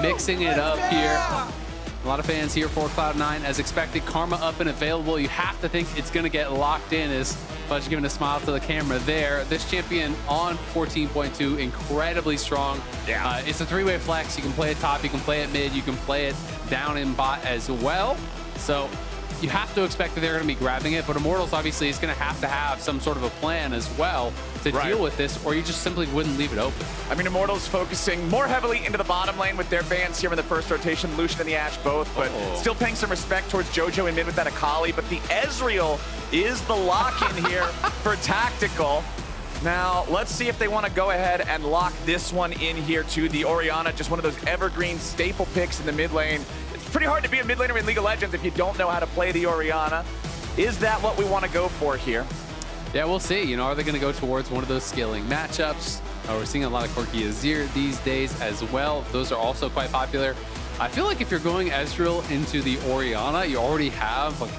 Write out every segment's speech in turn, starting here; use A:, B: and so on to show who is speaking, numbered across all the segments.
A: mixing it up here. A lot of fans here for Cloud9. As expected, Karma up and available. You have to think it's going to get locked in as Fudge giving a smile to the camera there. This champion on 14.2, incredibly strong.
B: Yeah.
A: It's a three-way flex. You can play it top, you can play it mid, you can play it down in bot as well. So you have to expect that they're going to be grabbing it, but Immortals obviously is going to have some sort of a plan as well to deal with this, or you just simply wouldn't leave it open.
B: I mean, Immortals focusing more heavily into the bottom lane with their bans here in the first rotation, Lucian and the Ashe both, but still paying some respect towards Jojo and mid with that Akali, but the Ezreal is the lock-in here for Tactical. Now, let's see if they want to go ahead and lock this one in here too. The Orianna, just one of those evergreen staple picks in the mid lane. It's pretty hard to be a mid laner in League of Legends if you don't know how to play the Orianna. Is that what we want to go for here?
A: Yeah, we'll see. You know, are they going to go towards one of those scaling matchups? We're seeing a lot of quirky Azir these days as well. Those are also quite popular. I feel like if you're going Ezreal into the Orianna, you already have like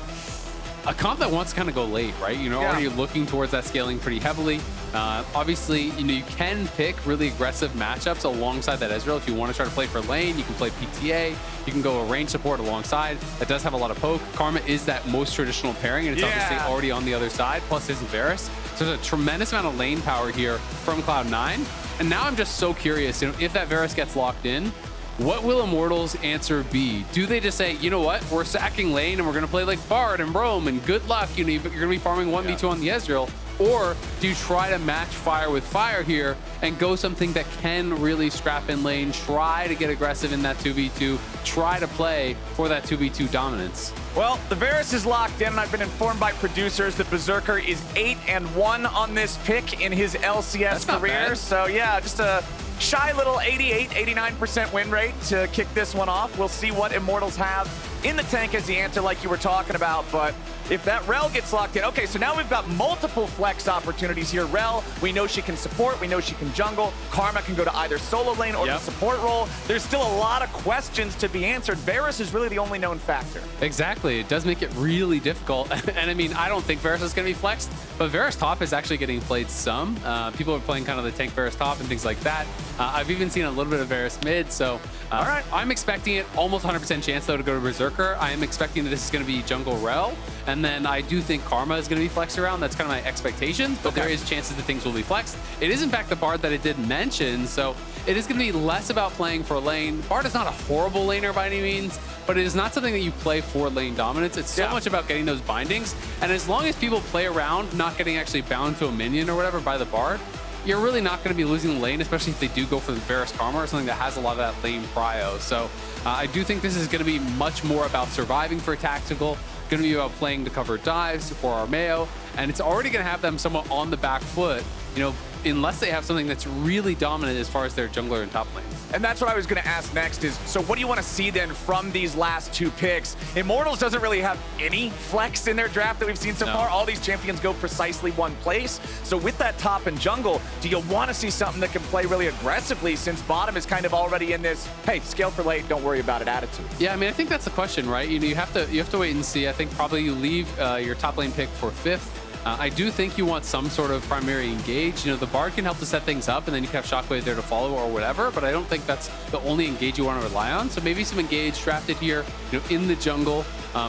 A: a comp that wants to kind of go late, right? You know, already looking towards that scaling pretty heavily. Obviously, you know, you can pick really aggressive matchups alongside that Ezreal. If you want to try to play for lane, you can play PTA. You can go a range support alongside. That does have a lot of poke. Karma is that most traditional pairing, and it's obviously already on the other side, plus his Varus. So there's a tremendous amount of lane power here from Cloud9. And now I'm just so curious, you know, if that Varus gets locked in, what will Immortals' answer be? Do they just say, you know what, we're sacking lane and we're going to play like Bard and Roam and good luck, you know, you're going to be farming 1v2 on the Ezreal? Or do you try to match fire with fire here and go something that can really scrap in lane, try to get aggressive in that 2v2, try to play for that 2v2 dominance?
B: Well, the Varus is locked in, and I've been informed by producers that Berserker is 8-1 on this pick in his LCS career. So yeah, just a shy little 88, 89% win rate to kick this one off. We'll see what Immortals have in the tank as the answer like you were talking about, but if that Rell gets locked in, okay, so now we've got multiple flex opportunities here. Rell, we know she can support, we know she can jungle. Karma can go to either solo lane or the support role. There's still a lot of questions to be answered. Varus is really the only known factor.
A: Exactly, it does make it really difficult. And I mean, I don't think Varus is going to be flexed, but Varus top is actually getting played some. People are playing kind of the tank Varus top and things like that. I've even seen a little bit of Varus mid, so all right, I'm expecting it almost 100% chance though to go to Berserker. I am expecting that this is going to be jungle Rell, and then I do think Karma is going to be flexed around. That's kind of my expectations, but there is chances that things will be flexed. It is in fact the Bard that it did mention, so it is going to be less about playing for lane. Bard is not a horrible laner by any means, but it is not something that you play for lane dominance. It's so much about getting those bindings, and as long as people play around not getting actually bound to a minion or whatever by the Bard, you're really not going to be losing the lane, especially if they do go for the Varus Karma or something that has a lot of that lane prio. So I do think this is going to be much more about surviving for Tactical, going to be about playing to cover dives for Armao, and it's already going to have them somewhat on the back foot, you know, unless they have something that's really dominant as far as their jungler and top lane.
B: And that's what I was going to ask next is, so what do you want to see then from these last two picks? Immortals doesn't really have any flex in their draft that we've seen so far. All these champions go precisely one place. So with that top and jungle, do you want to see something that can play really aggressively since bottom is kind of already in this, hey, scale for late, don't worry about it attitude?
A: Yeah, I mean, I think that's the question, right? You know, you have to wait and see. I think probably you leave your top lane pick for 5th. I do think you want some sort of primary engage. You know, the Bard can help to set things up, and then you can have Shockwave there to follow or whatever, but I don't think that's the only engage you want to rely on. So maybe some engage drafted here, you know, in the jungle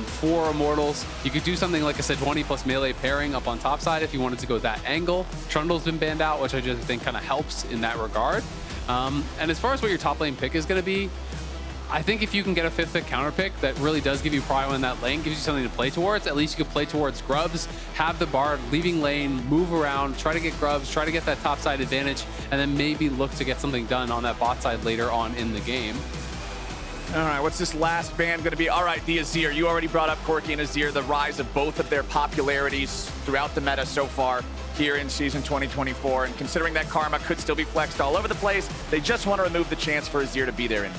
A: for Immortals. You could do something like I said, 20 plus melee pairing up on top side if you wanted to go that angle. Trundle's been banned out, which I just think kind of helps in that regard. And as far as what your top lane pick is going to be, I think if you can get a 5th pick counter pick that really does give you prio in that lane, gives you something to play towards, at least you could play towards grubs, have the Bard leaving lane, move around, try to get grubs, try to get that top side advantage, and then maybe look to get something done on that bot side later on in the game.
B: All right, what's this last ban going to be? All right, the Azir. You already brought up Corki and Azir, the rise of both of their popularities throughout the meta so far here in Season 2024. And considering that Karma could still be flexed all over the place, they just want to remove the chance for Azir to be there in.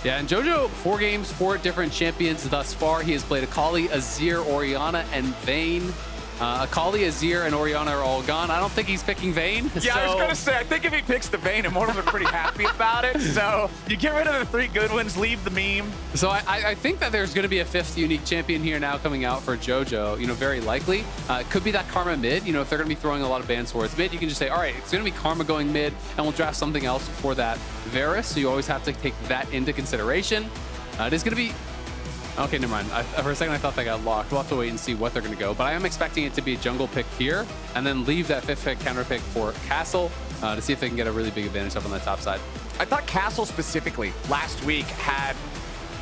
A: Yeah, and Jojo, 4 games, 4 different champions thus far. He has played Akali, Azir, Orianna, and Vayne. Akali, Azir, and Orianna are all gone. I don't think he's picking Vayne.
B: Yeah,
A: so...
B: I was going to say, I think if he picks the Vayne, Immortals are pretty happy about it. So you get rid of the 3 good ones, leave the meme.
A: So I think that there's going to be a 5th unique champion here now coming out for Jojo, very likely. It could be that Karma mid. If they're going to be throwing a lot of banned swords mid, you can just say, all right, it's going to be Karma going mid, and we'll draft something else for that Varus. So you always have to take that into consideration. It is going to be... Okay, never mind. For a second, I thought that got locked. We'll have to wait and see what they're going to go. But I am expecting it to be a jungle pick here, and then leave that 5th pick counter pick for Castle to see if they can get a really big advantage up on that top side.
B: I thought Castle specifically last week had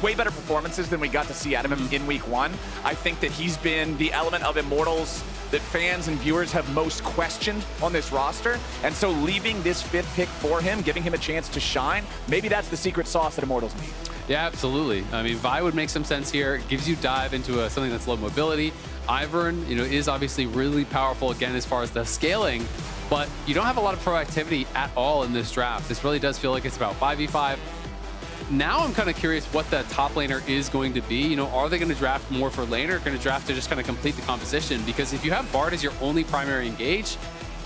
B: way better performances than we got to see out of him in week 1. I think that he's been the element of Immortals that fans and viewers have most questioned on this roster. And so leaving this 5th pick for him, giving him a chance to shine, maybe that's the secret sauce that Immortals need.
A: Yeah, absolutely. I mean, Vi would make some sense here. It gives you dive into something that's low mobility. Ivern, is obviously really powerful again as far as the scaling, but you don't have a lot of proactivity at all in this draft. This really does feel like it's about 5v5. Now I'm kind of curious what the top laner is going to be. Are they going to draft more for lane, or going to draft to just kind of complete the composition? Because if you have Bard as your only primary engage,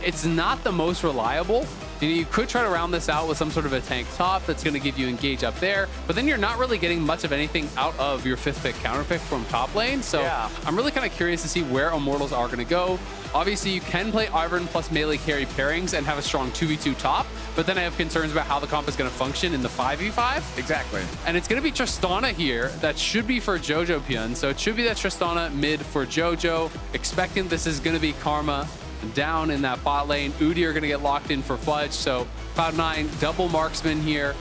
A: it's not the most reliable. You could try to round this out with some sort of a tank top that's going to give you engage up there, but then you're not really getting much of anything out of your 5th pick counter pick from top lane. So yeah. I'm really kind of curious to see where Immortals are going to go. Obviously, you can play Ivern plus melee carry pairings and have a strong 2v2 top, but then I have concerns about how the comp is going to function in the 5v5.
B: Exactly.
A: And it's going to be Tristana here. That should be for Jojopyun. So it should be that Tristana mid for Jojo. Expecting this is going to be Karma down in that bot lane. Udyr going to get locked in for Fudge. So Cloud9 double marksman here.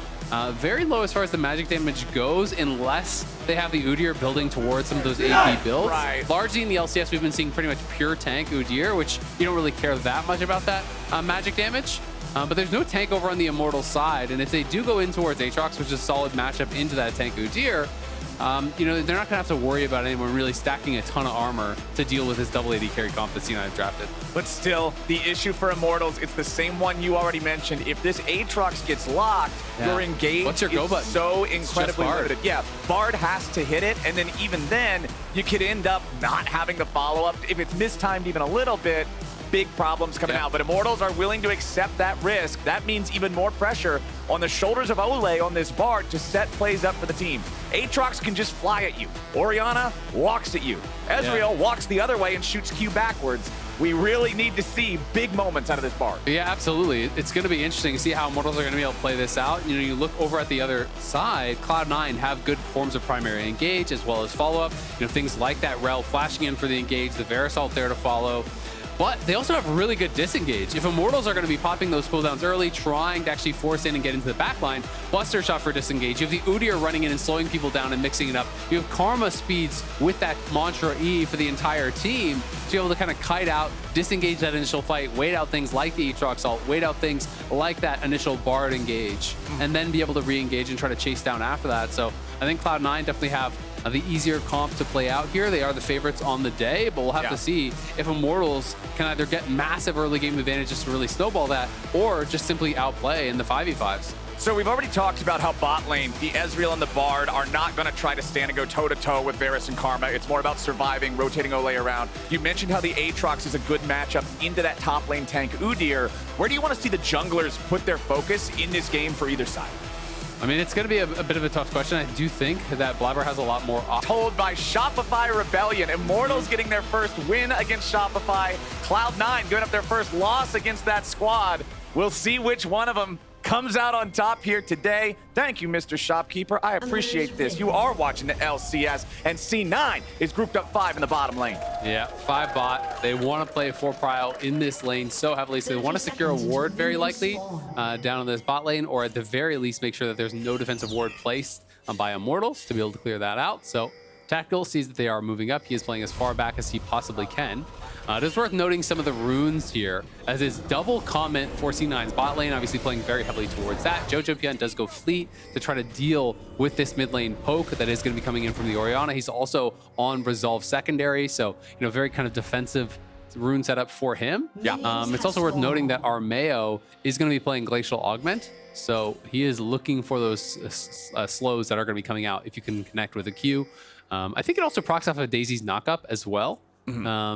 A: Very low as far as the magic damage goes, unless they have the Udyr building towards some of those AP builds.
B: Right.
A: Largely in the LCS, we've been seeing pretty much pure tank Udyr, which you don't really care that much about that magic damage. But there's no tank over on the Immortals side, and if they do go in towards Aatrox, which is a solid matchup into that tank Udyr, they're not gonna have to worry about anyone really stacking a ton of armor to deal with this double AD carry comp that C9 drafted.
B: But still, the issue for Immortals, it's the same one you already mentioned. If this Aatrox gets locked, your engage
A: What's your go
B: is
A: button?
B: so incredibly limited. Yeah, Bard has to hit it, and then even then, you could end up not having the follow-up. If it's mistimed even a little bit, big problems coming out. But Immortals are willing to accept that risk. That means even more pressure on the shoulders of Olleh on this Bard to set plays up for the team. Aatrox can just fly at you. Orianna walks at you. Ezreal walks the other way and shoots Q backwards. We really need to see big moments out of this Bard.
A: Yeah, absolutely. It's going to be interesting to see how Immortals are going to be able to play this out. You look over at the other side, Cloud9 have good forms of primary engage as well as follow-up. Things like that Rell flashing in for the engage, the Varus ult there to follow. But they also have really good disengage. If Immortals are going to be popping those cooldowns early, trying to actually force in and get into the backline, Buster Shot for disengage. You have the Udyr running in and slowing people down and mixing it up. You have Karma speeds with that Mantra E for the entire team to be able to kind of kite out, disengage that initial fight, wait out things like the Aatrox ult, wait out things like that initial Bard engage, and then be able to re-engage and try to chase down after that. So I think Cloud9 definitely have the easier comp to play out here. They are the favorites on the day, but we'll have to see if Immortals can either get massive early game advantages to really snowball that, or just simply outplay in the 5v5s.
B: So we've already talked about how bot lane, the Ezreal and the Bard are not going to try to stand and go toe-to-toe with Varus and Karma. It's more about surviving, rotating Olleh around. You mentioned how the Aatrox is a good matchup into that top lane tank Udyr. Where do you want to see the junglers put their focus in this game for either side?
A: I mean, it's going to be a bit of a tough question. I do think that Blaber has a lot more
B: told by Shopify Rebellion. Immortals getting their first win against Shopify. Cloud9 giving up their first loss against that squad. We'll see which one of them comes out on top here today. Thank you, Mr. Shopkeeper. I appreciate this. You are watching the LCS, and C9 is grouped up 5 in the bottom lane.
A: Yeah, 5 bot. They want to play 4 prio in this lane so heavily, so they want to secure a ward very likely down in this bot lane, or at the very least make sure that there's no defensive ward placed by Immortals to be able to clear that out. So Tactical sees that they are moving up. He is playing as far back as he possibly can. It is worth noting some of the runes here, as it's double comment for C9's bot lane, obviously playing very heavily towards that. Jojopyun does go fleet to try to deal with this mid lane poke that is going to be coming in from the Orianna. He's also on Resolve secondary, so very kind of defensive rune setup for him.
B: Yeah.
A: It's also worth noting that Armao is going to be playing Glacial Augment, so he is looking for those slows that are going to be coming out if you can connect with a Q. I think it also procs off of Daisy's knockup as well.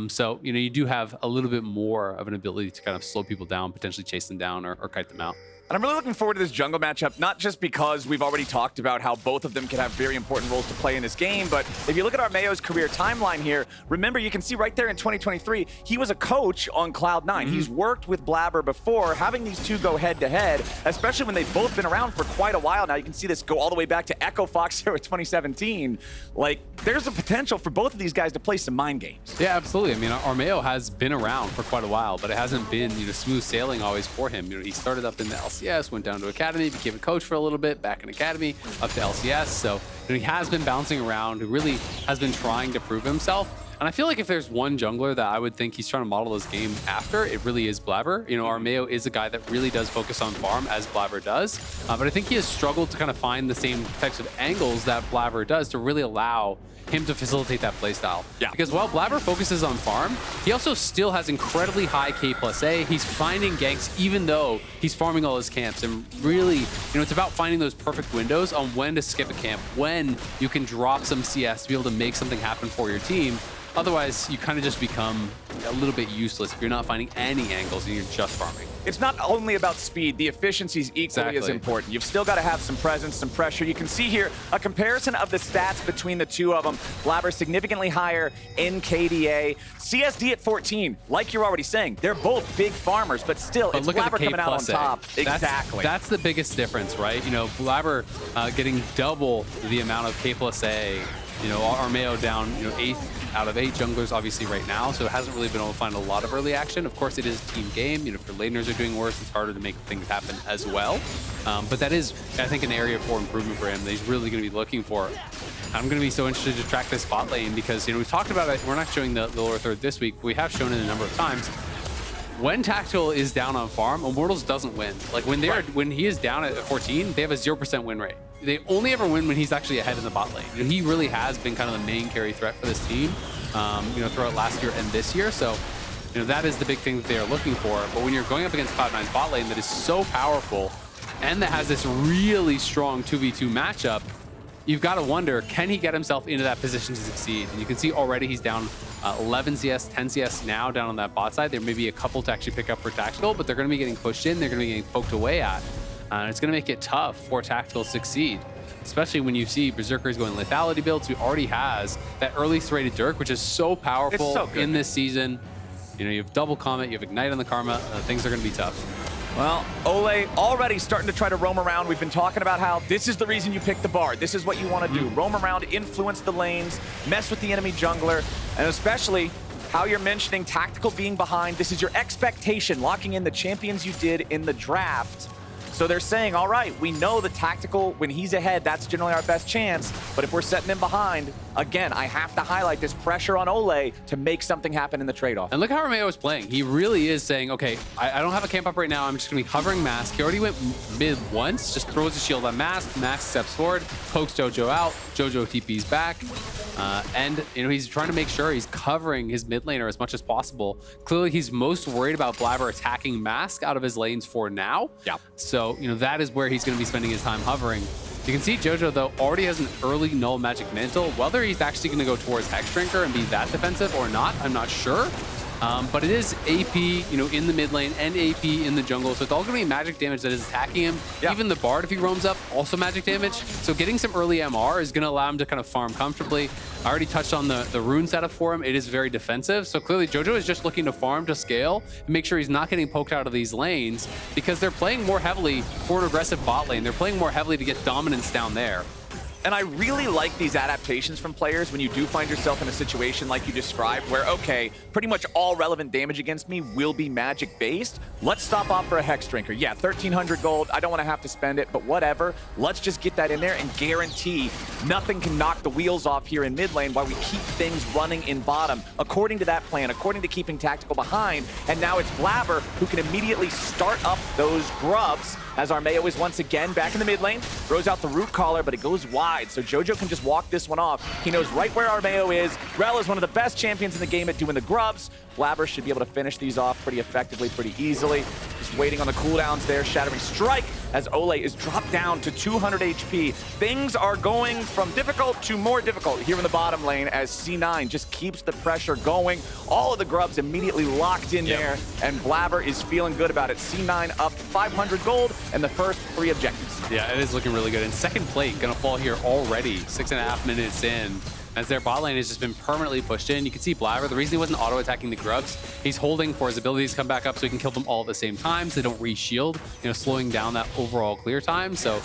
A: So, you know, you do have a little bit more of an ability to kind of slow people down, potentially chase them down or kite them out.
B: And I'm really looking forward to this jungle matchup, not just because we've already talked about how both of them can have very important roles to play in this game, but if you look at Armao's career timeline here, remember, you can see right there in 2023, he was a coach on Cloud9. He's worked with Blaber before. Having these two go head-to-head, especially when they've both been around for quite a while now, you can see this go all the way back to Echo Fox here with 2017. Like, there's a potential for both of these guys to play some mind games.
A: Yeah, absolutely. I mean, Armao has been around for quite a while, but it hasn't been, you know, smooth sailing always for him. You know, he started up in the LCS, went down to Academy, became a coach for a little bit, back in Academy, up to LCS. So, you know, he has been bouncing around, he really has been trying to prove himself. And I feel like if there's one jungler that I would think he's trying to model his game after, it really is Blaber. You know, Armao is a guy that really does focus on farm, as Blaber does. But I think he has struggled to kind of find the same types of angles that Blaber does to really allow him to facilitate that playstyle. Yeah. Because while Blaber focuses on farm, he also still has incredibly high K+A. He's finding ganks even though he's farming all his camps. And really, you know, it's about finding those perfect windows on when to skip a camp, when you can drop some CS to be able to make something happen for your team. Otherwise, you kind of just become a little bit useless if you're not finding any angles and you're just farming.
B: It's not only about speed, the efficiency is equally as important. You've still got to have some presence, some pressure. You can see here a comparison of the stats between the two of them. Blaber significantly higher in KDA. CSD at 14, like you're already saying, they're both big farmers, but still, it's Blaber coming out on top. Exactly.
A: That's the biggest difference, right? You know, Blaber getting double the amount of K+A. You know, Armao down, you know, 8th out of 8 junglers obviously right now, so it hasn't really been able to find a lot of early action. Of course, it is a team game. You know, if your laners are doing worse, it's harder to make things happen as well. But that is, I think, an area for improvement for him that he's really going to be looking for. I'm going to be so interested to track this bot lane because, you know, we've talked about it. We're not showing the lower third this week, but we have shown it a number of times. When Tactical is down on farm, Immortals doesn't win. Like when he is down at 14, they have a 0% win rate. They only ever win when he's actually ahead in the bot lane. You know, he really has been kind of the main carry threat for this team, you know, throughout last year and this year. So, you know, that is the big thing that they are looking for. But when you're going up against Cloud9's bot lane that is so powerful and that has this really strong 2v2 matchup, you've got to wonder, can he get himself into that position to succeed? And you can see already he's down 11 CS, 10 CS now down on that bot side. There may be a couple to actually pick up for Tactical, but they're going to be getting pushed in. They're going to be getting poked away at. And it's going to make it tough for Tactical to succeed, especially when you see Berserker is going lethality builds, who already has that early serrated Dirk, which is so powerful in this season. You know, you have double Comet, you have Ignite on the Karma. Things are going to be tough.
B: Well, Olleh already starting to try to roam around. We've been talking about how this is the reason you pick the Bard. This is what you want to do. Roam around, influence the lanes, mess with the enemy jungler, and especially how you're mentioning Tactical being behind. This is your expectation, locking in the champions you did in the draft. So they're saying, all right, we know the Tactical, when he's ahead, that's generally our best chance. But if we're setting him behind, again, I have to highlight this pressure on Olleh to make something happen in the trade-off.
A: And look how Armao is playing. He really is saying, okay, I don't have a camp up right now. I'm just going to be hovering Mask. He already went mid once, just throws a shield on Mask. Mask steps forward, pokes Jojo out. Jojo TP's back. And, you know, he's trying to make sure he's covering his mid laner as much as possible. Clearly, he's most worried about Blaber attacking Mask out of his lanes for now. Yeah. So, you know, that is where he's going to be spending his time hovering. You can see Jojo, though, already has an early null magic mantle. Whether he's actually going to go towards Hexdrinker and be that defensive or not, I'm not sure. But it is AP, you know, in the mid lane and AP in the jungle. So it's all going to be magic damage that is attacking him. Yeah. Even the Bard, if he roams up, also magic damage. So getting some early MR is going to allow him to kind of farm comfortably. I already touched on the rune setup for him. It is very defensive. So clearly Jojo is just looking to farm to scale and make sure he's not getting poked out of these lanes because they're playing more heavily for an aggressive bot lane. They're playing more heavily to get dominance down there.
B: And I really like these adaptations from players when you do find yourself in a situation like you described where, okay, pretty much all relevant damage against me will be magic-based. Let's stop off for a Hexdrinker. Yeah, 1,300 gold. I don't want to have to spend it, but whatever. Let's just get that in there and guarantee nothing can knock the wheels off here in mid lane while we keep things running in bottom. According to that plan, according to keeping Tactical behind, and now it's Blaber who can immediately start up those grubs as Armao is once again back in the mid lane, throws out the root collar, but it goes wide, so Jojo can just walk this one off. He knows right where Armao is. Rell is one of the best champions in the game at doing the grubs. Blaber should be able to finish these off pretty effectively, pretty easily. Just waiting on the cooldowns there. Shattering Strike as Olleh is dropped down to 200 HP. Things are going from difficult to more difficult here in the bottom lane as C9 just keeps the pressure going. All of the grubs immediately locked in there, and Blaber is feeling good about it. C9 up 500 gold and the first 3 objectives.
A: Yeah, it is looking really good. And second plate gonna fall here already, 6.5 minutes in, as their bot lane has just been permanently pushed in. You can see Blaber, the reason he wasn't auto-attacking the grubs, he's holding for his abilities to come back up so he can kill them all at the same time so they don't re-shield, you know, slowing down that overall clear time. So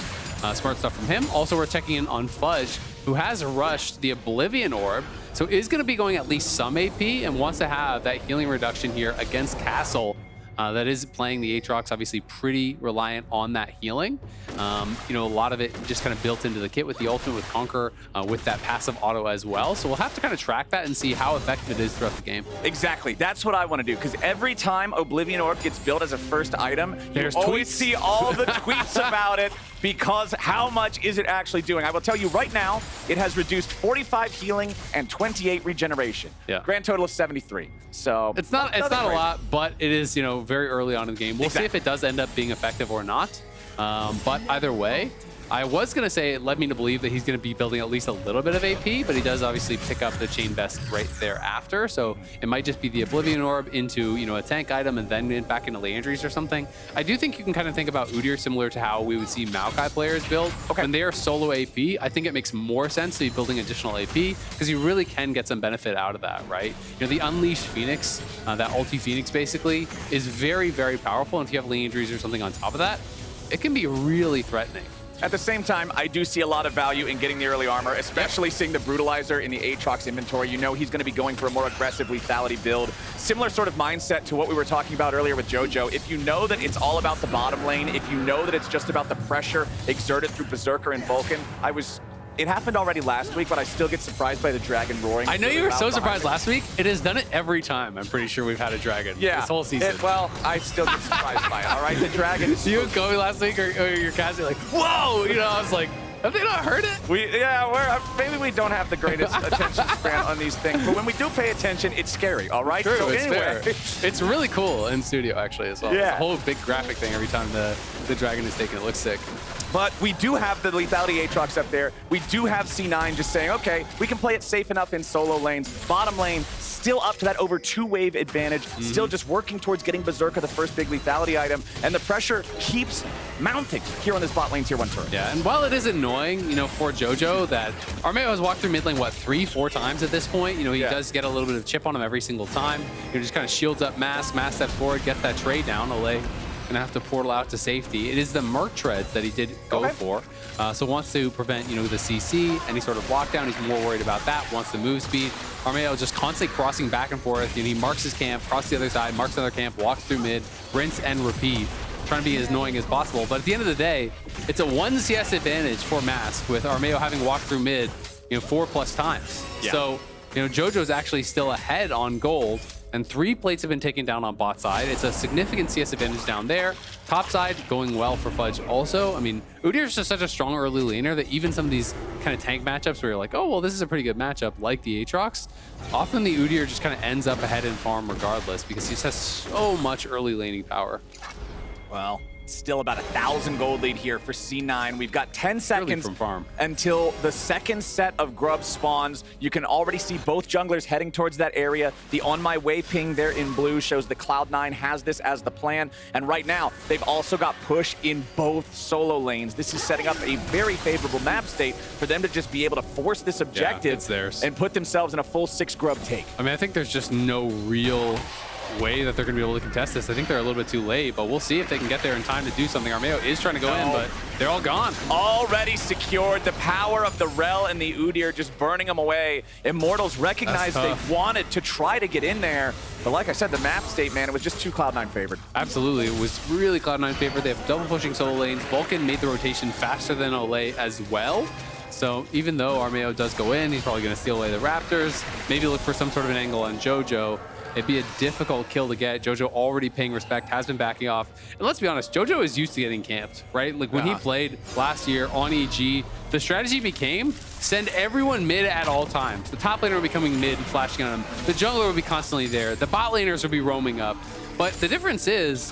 A: smart stuff from him. Also, we're checking in on Fudge, who has rushed the Oblivion Orb, so is going to be going at least some AP and wants to have that healing reduction here against Castle. That is playing the Aatrox, obviously pretty reliant on that healing. You know, a lot of it just kind of built into the kit with the ultimate, with Conquer, with that passive auto as well. So we'll have to kind of track that and see how effective it is throughout the game.
B: Exactly. That's what I want to do, because every time Oblivion Orb gets built as a first item, you always see all the tweets about it, because how much is it actually doing? I will tell you right now, it has reduced 45 healing and 28 regeneration. Yeah. Grand total of 73. So
A: it's not a lot, but it is, you know, very early on in the game. We'll see if it does end up being effective or not. But either way, I was going to say it led me to believe that he's going to be building at least a little bit of AP, but he does obviously pick up the Chain Vest right thereafter. So it might just be the Oblivion Orb into, you know, a tank item and then back into Landry's or something. I do think you can kind of think about Udyr similar to how we would see Maokai players build. When they are solo AP, I think it makes more sense to be building additional AP because you really can get some benefit out of that, right? You know, the Unleashed Phoenix, that ulti Phoenix basically, is very, very powerful. And if you have Landry's or something on top of that, it can be really threatening.
B: At the same time, I do see a lot of value in getting the early armor, especially seeing the Brutalizer in the Aatrox inventory. You know he's going to be going for a more aggressive lethality build. Similar sort of mindset to what we were talking about earlier with Jojo. If you know that it's all about the bottom lane, if you know that it's just about the pressure exerted through Berserker and Vulcan, it happened already last week, but I still get surprised by the dragon roaring.
A: I know you were so surprised last week. It has done it every time. I'm pretty sure we've had a dragon this whole season.
B: Well, I still get surprised by it, all right? The dragon is...
A: You and Kobe last week, or your cast, you're like, whoa! You know, I was like, have they not heard it?
B: Maybe we don't have the greatest attention span on these things, but when we do pay attention, it's scary, all right?
A: True,
B: so
A: it's
B: anyway.
A: fair. It's really cool in studio, actually, as well.
B: Yeah.
A: It's a whole big graphic thing every time the dragon is taken. It looks sick.
B: But we do have the lethality Aatrox up there. We do have C9 just saying, okay, we can play it safe enough in solo lanes. Bottom lane, still up to that over 2-wave advantage. Still just working towards getting Berserker the first big lethality item. And the pressure keeps mounting here on this bot lane tier 1 turret.
A: Yeah, and while it is annoying, you know, for Jojo that Armao has walked through mid lane, what, 3-4 times at this point? You know, he does get a little bit of chip on him every single time. You know, just kind of shields up mass step forward, gets that trade down. Olleh gonna have to portal out to safety. It is the Merc Treads that he did go for. So wants to prevent, you know, the CC, any sort of lockdown. He's more worried about that, wants the move speed. Armao just constantly crossing back and forth. You know, he marks his camp, crosses the other side, marks another camp, walks through mid, rinse and repeat, trying to be as annoying as possible. But at the end of the day, it's a 1 CS advantage for Mask with Armao having walked through mid, you know, 4+ times. So, you know, Jojo's actually still ahead on gold, and 3 plates have been taken down on bot side. It's a significant CS advantage down there. Top side going well for Fudge also. I mean, Udyr's just such a strong early laner that even some of these kind of tank matchups where you're like, oh, well, this is a pretty good matchup, like the Aatrox, often the Udyr just kind of ends up ahead in farm regardless because he just has so much early laning power.
B: Well, still about 1,000 gold lead here for C9. We've got 10 seconds
A: from farm
B: until the second set of grubs spawns. You can already see both junglers heading towards that area. The on my way ping there in blue shows the Cloud9 has this as the plan. And right now, they've also got push in both solo lanes. This is setting up a very favorable map state for them to just be able to force this objective and put themselves in a full 6 grub take.
A: I mean, I think there's just no real way that they're going to be able to contest this. I think they're a little bit too late, but we'll see if they can get there in time to do something. Armao is trying to go in, but they're all gone.
B: Already secured. The power of the Rell and the Udyr just burning them away. Immortals recognized they wanted to try to get in there, but like I said, the map state, man, it was just too Cloud9 favored.
A: Absolutely. It was really Cloud9 favored. They have double pushing solo lanes. Vulcan made the rotation faster than Olleh as well. So even though Armao does go in, he's probably going to steal away the Raptors, maybe look for some sort of an angle on Jojo. It'd be a difficult kill to get. Jojo already paying respect, has been backing off. And let's be honest, Jojo is used to getting camped, right? Like when he played last year on EG, the strategy became send everyone mid at all times. The top laner would be coming mid and flashing on him. The jungler would be constantly there. The bot laners would be roaming up. But the difference is,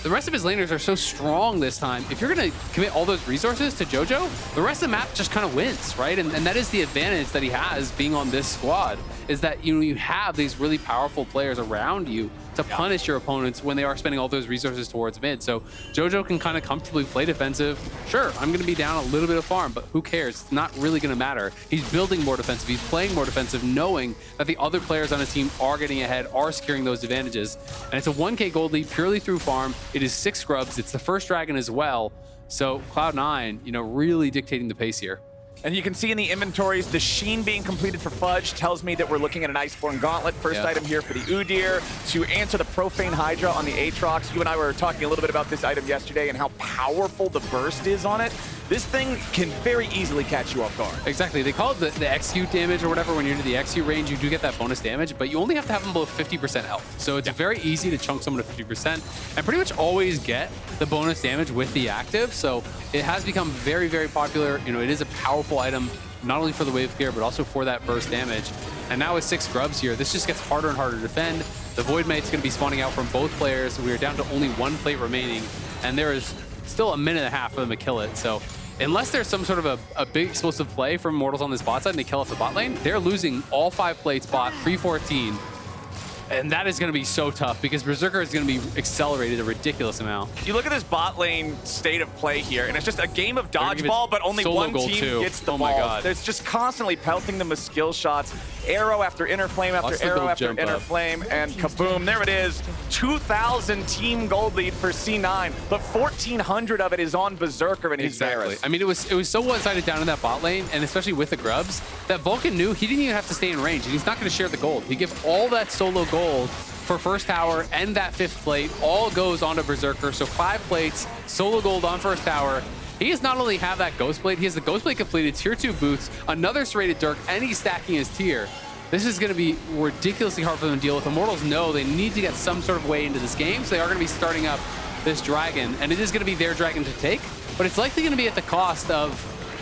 A: the rest of his laners are so strong this time. If you're going to commit all those resources to Jojo, the rest of the map just kind of wins, right? And that is the advantage that he has being on this squad, is that you have these really powerful players around you to punish your opponents when they are spending all those resources towards mid. So Jojo can kind of comfortably play defensive. Sure, I'm going to be down a little bit of farm, but who cares? It's not really going to matter. He's building more defensive. He's playing more defensive, knowing that the other players on his team are getting ahead, are securing those advantages. And it's a 1K gold lead purely through farm. It is 6 scrubs. It's the first dragon as well. So Cloud9, really dictating the pace here.
B: And you can see in the inventories, the Sheen being completed for Fudge tells me that we're looking at an Iceborne Gauntlet. First item here for the Udyr to answer the Profane Hydra on the Aatrox. You and I were talking a little bit about this item yesterday and how powerful the burst is on it. This thing can very easily catch you off guard.
A: Exactly. They call it the execute damage or whatever. When you're into the execute range, you do get that bonus damage, but you only have to have them below 50% health. So it's very easy to chunk someone to 50% and pretty much always get the bonus damage with the active. So it has become very, very popular. It is a powerful item, not only for the wave clear, but also for that burst damage. And now with 6 scrubs here, this just gets harder and harder to defend. The Void Knight's going to be spawning out from both players. We are down to only 1 plate remaining, and there is still a minute and a half for them to kill it. So unless there's some sort of a big explosive play from Immortals on this bot side and they kill off the bot lane, they're losing all 5 plates bot, 314. And that is going to be so tough because Berserker is going to be accelerated a ridiculous amount.
B: You look at this bot lane state of play here, and it's just a game of dodgeball, but only one team gets the ball.
A: My God.
B: There's just constantly pelting them with skill shots. Arrow after inner flame after arrow after inner flame, and kaboom, there it is. 2,000 team gold lead for C9, but 1,400 of it is on Berserker and his Varus.
A: I mean, it was so one-sided down in that bot lane, and especially with the grubs, that Vulcan knew he didn't even have to stay in range, and he's not going to share the gold. He give all that solo gold for first tower and that 5th plate all goes onto Berserker. So 5 plates, solo gold on first tower. He does not only have that ghost plate, he has the ghost plate completed, tier 2 boots, another serrated Dirk, and he's stacking his tier. This is going to be ridiculously hard for them to deal with. Immortals know they need to get some sort of way into this game, so they are going to be starting up this dragon, and it is going to be their dragon to take, but it's likely going to be at the cost of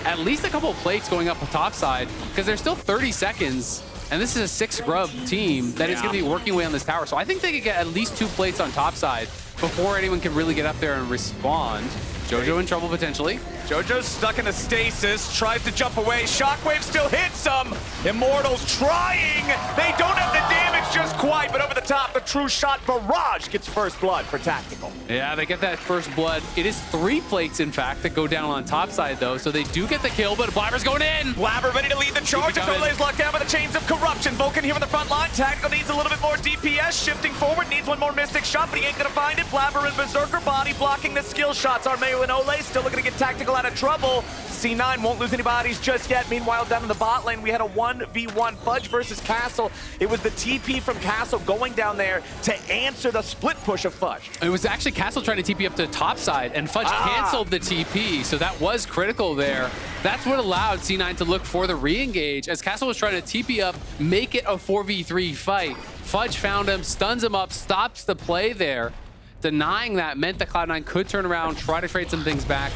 A: at least a couple of plates going up the top side, because there's still 30 seconds. And this is a 6 scrub team that is going to be working away on this tower. So I think they could get at least 2 plates on top side before anyone can really get up there and respond. Jojo in trouble potentially.
B: Jojo's stuck in a stasis, tries to jump away. Shockwave still hits him. Immortals trying. They don't have the damage just quite, but over the top, the true shot barrage gets first blood for Tactical.
A: Yeah, they get that first blood. It is 3 plates, in fact, that go down on top side, though. So they do get the kill, but Blaber's going in.
B: Blaber ready to lead the charge. Olleh's locked down by the chains of corruption. Vulcan here on the front line. Tactical needs a little bit more DPS. Shifting forward, needs one more Mystic shot, but he ain't gonna find it. Blaber and Berserker body blocking the skill shots. Armao and Olleh still looking to get Tactical out of trouble. C9 won't lose any bodies just yet. Meanwhile, down in the bot lane, we had a 1v1 Fudge versus Castle. It was the TP from Castle going down there to answer the split push of Fudge.
A: It was actually Castle trying to TP up to the top side, and Fudge canceled the TP, so that was critical there. That's what allowed C9 to look for the re-engage, as Castle was trying to TP up, make it a 4v3 fight. Fudge found him, stuns him up, stops the play there. Denying that meant that Cloud9 could turn around, try to trade some things back.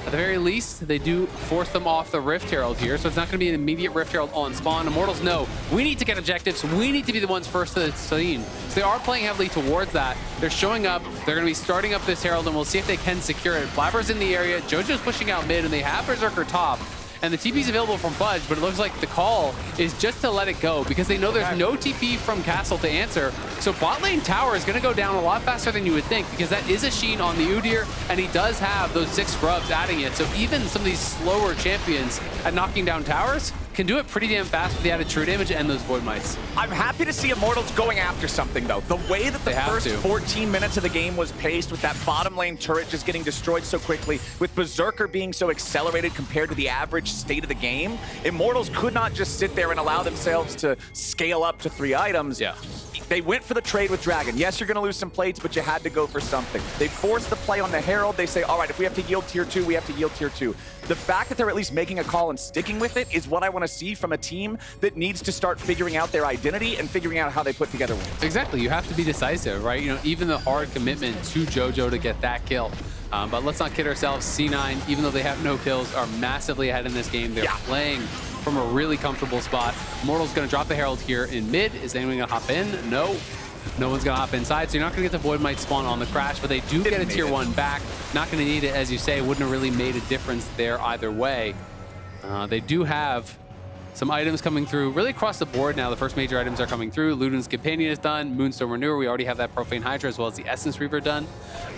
A: At the very least, they do force them off the Rift Herald here, so it's not going to be an immediate Rift Herald on spawn. Immortals know, we need to get objectives, we need to be the ones first to the scene. So they are playing heavily towards that. They're showing up, they're going to be starting up this Herald, and we'll see if they can secure it. Blaber's in the area, Jojo's pushing out mid, and they have Berserker top. And the TP is available from Fudge, but it looks like the call is just to let it go because they know there's no TP from Castle to answer. So bot lane tower is going to go down a lot faster than you would think because that is a Sheen on the Udyr, and he does have those 6 scrubs adding it. So even some of these slower champions at knocking down towers can do it pretty damn fast with the added true damage and those Void Mites.
B: I'm happy to see Immortals going after something, though. The way that the first 14 minutes of the game was paced with that bottom lane turret just getting destroyed so quickly, with Berserker being so accelerated compared to the average state of the game, Immortals could not just sit there and allow themselves to scale up to 3 items.
A: Yeah.
B: They went for the trade with Dragon. Yes, you're going to lose some plates, but you had to go for something. They forced the play on the Herald. They say, all right, if we have to yield tier 2, we have to yield tier 2. The fact that they're at least making a call and sticking with it is what I want to see from a team that needs to start figuring out their identity and figuring out how they put together wins.
A: Exactly. You have to be decisive, right? Even the hard commitment to Jojo to get that kill. But let's not kid ourselves. C9, even though they have no kills, are massively ahead in this game. They're playing from a really comfortable spot. Immortal's going to drop the Herald here in mid. Is anyone going to hop in? No. No one's going to hop inside, so you're not going to get the Void Might spawn on the Crash, but they do get a tier 1 back. Not going to need it, as you say. Wouldn't have really made a difference there either way. They do have some items coming through really across the board now. The first major items are coming through. Luden's Companion is done. Moonstone Renewer, we already have that Profane Hydra as well as the Essence Reaver done